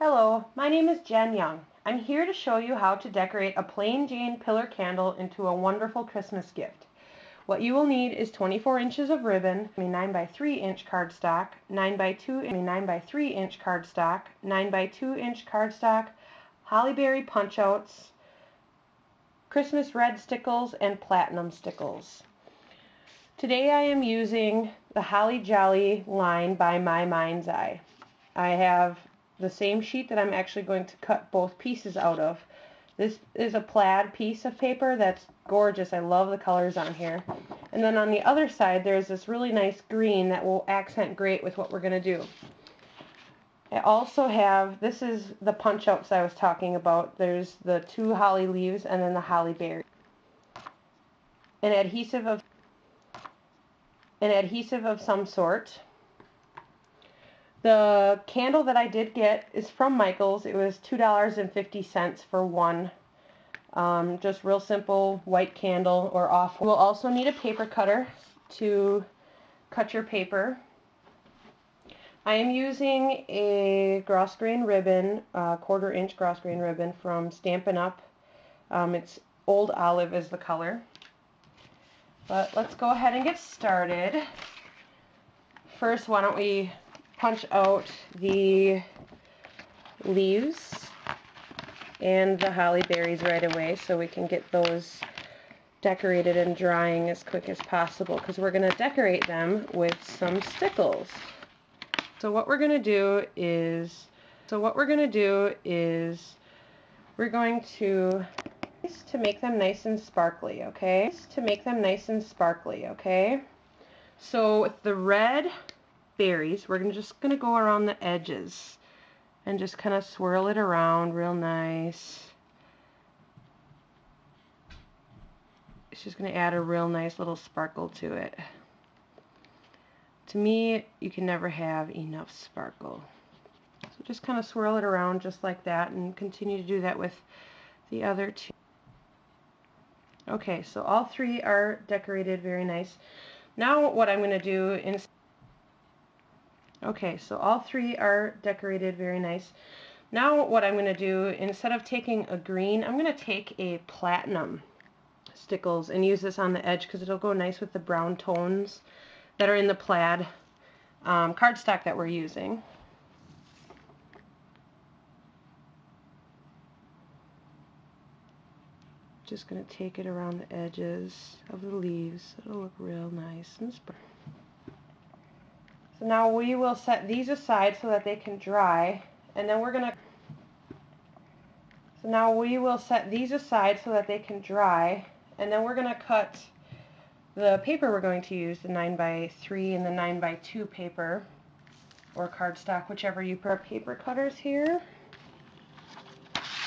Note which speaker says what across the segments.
Speaker 1: Hello, my name is Jen Young. I'm here to show you how to decorate a plain Jane pillar candle into a wonderful Christmas gift. What you will need is 24 inches of ribbon, 9 by 3 inch cardstock, 9 by 3 inch cardstock, 9 by 2 inch cardstock, holly berry punch outs, Christmas red stickles, and platinum stickles. Today I am using the Holly Jolly line by My Mind's Eye. I have the same sheet that I'm actually going to cut both pieces out of. This is a plaid piece of paper that's gorgeous. I love the colors on here. And then on the other side there's this really nice green that will accent great with what we're going to do. I also have, this is the punch outs I was talking about. There's the 2 holly leaves and then the holly berry. An adhesive of some sort. The candle that I did get is from Michael's. It was $2.50 for one. Just real simple white candle or off. You will also need a paper cutter to cut your paper. I am using a grosgrain ribbon, 1/4 inch grosgrain ribbon from Stampin' Up. It's Old Olive is the color. But let's go ahead and get started. First, why don't we punch out the leaves and the holly berries right away so we can get those decorated and drying as quick as possible, because we're going to decorate them with some stickles. So what we're going to do is we're going to make them nice and sparkly, okay? So with the red berries, we're just going to go around the edges and just kind of swirl it around real nice. It's just going to add a real nice little sparkle to it. To me, you can never have enough sparkle. So just kind of swirl it around just like that and continue to do that with the other two. Okay, so all 3 are decorated very nice. Now what I'm going to do is instead of taking a green, I'm going to take a platinum stickles and use this on the edge because it'll go nice with the brown tones that are in the plaid cardstock that we're using. Just going to take it around the edges of the leaves. It'll look real nice and sparkly. So now we will set these aside so that they can dry, and then we're going to cut the paper we're going to use, the 9 by 3 and the 9 by 2 paper or cardstock, whichever you prefer. Paper cutters here.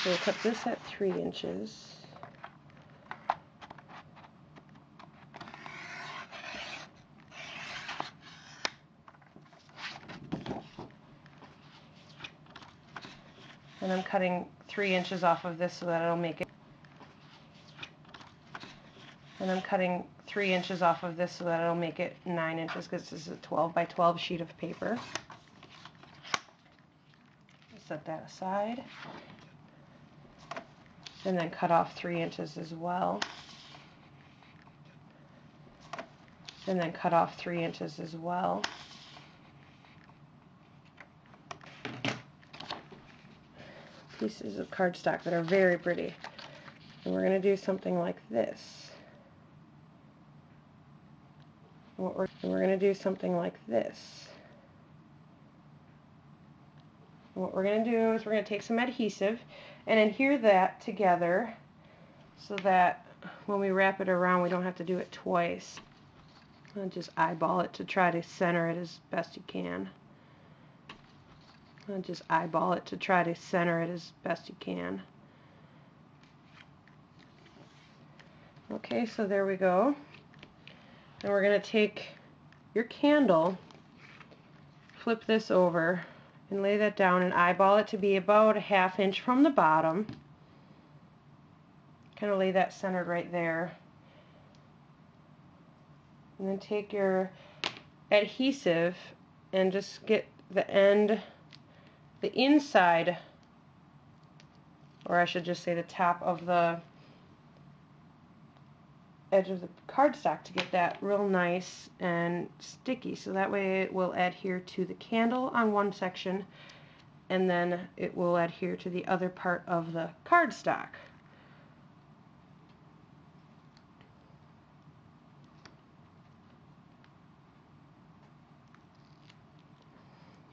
Speaker 1: So we'll cut this at 3 inches. And I'm cutting 3 inches off of this so that it'll make it. 9 inches because this is a 12 by 12 sheet of paper. Set that aside. And then cut off 3 inches as well. Pieces of cardstock that are very pretty. And we're going to do something like this. What we're going to do is we're going to take some adhesive and adhere that together so that when we wrap it around we don't have to do it twice. And just eyeball it to try to center it as best you can. Okay, so there we go. And we're going to take your candle, flip this over, and lay that down and eyeball it to be about a 1/2 inch from the bottom. Kind of lay that centered right there. And then take your adhesive and just get the inside or I should just say the top of the edge of the cardstock to get that real nice and sticky, so that way it will adhere to the candle on one section and then it will adhere to the other part of the cardstock.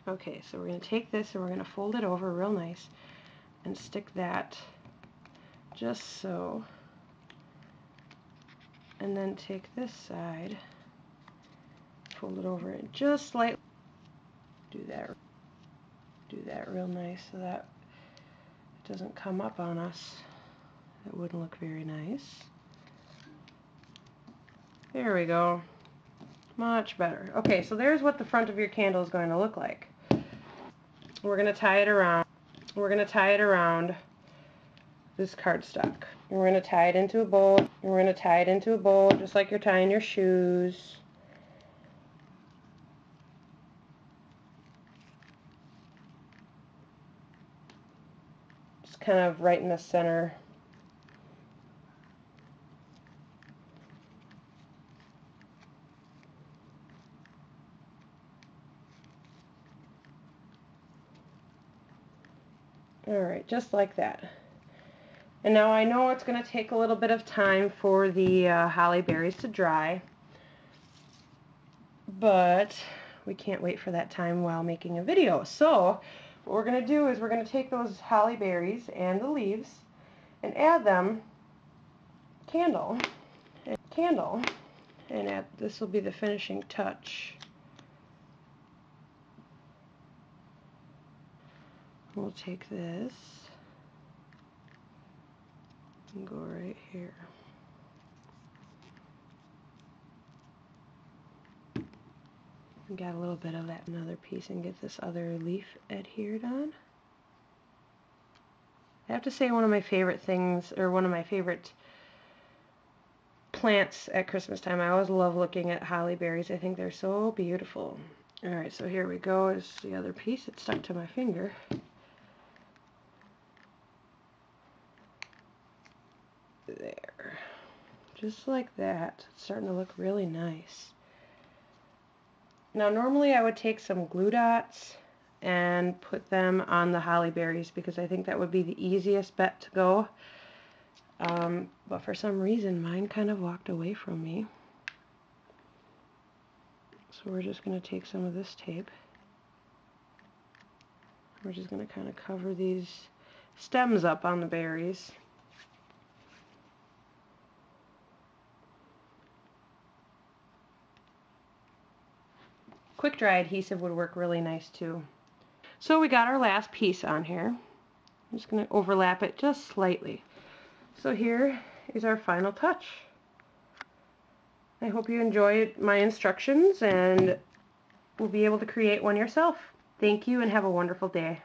Speaker 1: Okay, so we're going to take this and we're going to fold it over real nice and stick that just so, and then take this side, fold it over and just slightly do that real nice so that it doesn't come up on us. That wouldn't look very nice. There we go. Much better. Okay, so there's what the front of your candle is going to look like. We're going to tie it around. We're going to tie it around this cardstock. And we're going to tie it into a bow. And we're going to tie it into a bow just like you're tying your shoes. Just kind of right in the center. Alright, just like that. And now I know it's going to take a little bit of time for the holly berries to dry, but we can't wait for that time while making a video. So what we're going to do is we're going to take those holly berries and the leaves and add them candle, and this will be the finishing touch. We'll take this and go right here. We got a little bit of that another piece and get this other leaf adhered on. I have to say one of my favorite things, or one of my favorite plants at Christmas time, I always love looking at holly berries. I think they're so beautiful. Alright, so here we go is the other piece. It stuck to my finger. There. Just like that. It's starting to look really nice. Now normally I would take some glue dots and put them on the holly berries because I think that would be the easiest bet to go. But for some reason mine kind of walked away from me. So we're just going to take some of this tape. We're just going to kind of cover these stems up on the berries. Quick dry adhesive would work really nice too. So we got our last piece on here. I'm just going to overlap it just slightly. So here is our final touch. I hope you enjoyed my instructions and will be able to create one yourself. Thank you and have a wonderful day.